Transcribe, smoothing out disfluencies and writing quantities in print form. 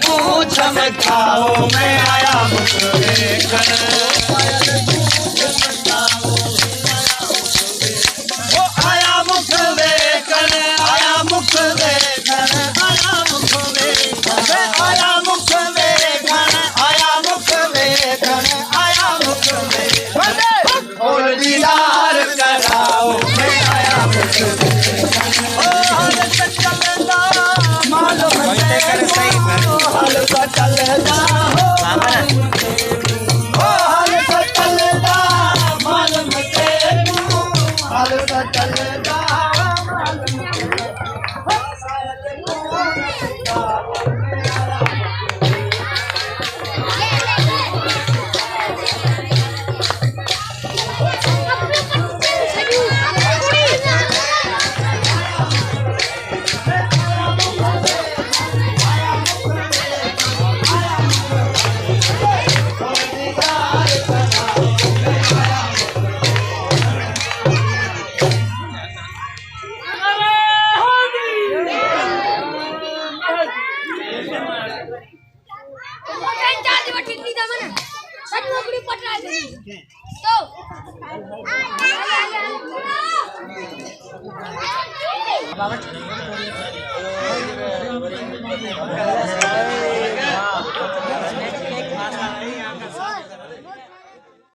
तू चमकाओ मैं आया मुख देखन वो आया मुख देखन आया मुख देखन आया मुख देखन आया मुख देखन आया मुख देखन आया मुख देखन और दीदार कराओ मैं आया मुख देखन ओ हल चलदा मालूम है हल चलदा हो हल चलदा मालूम है हल चलदा बाबा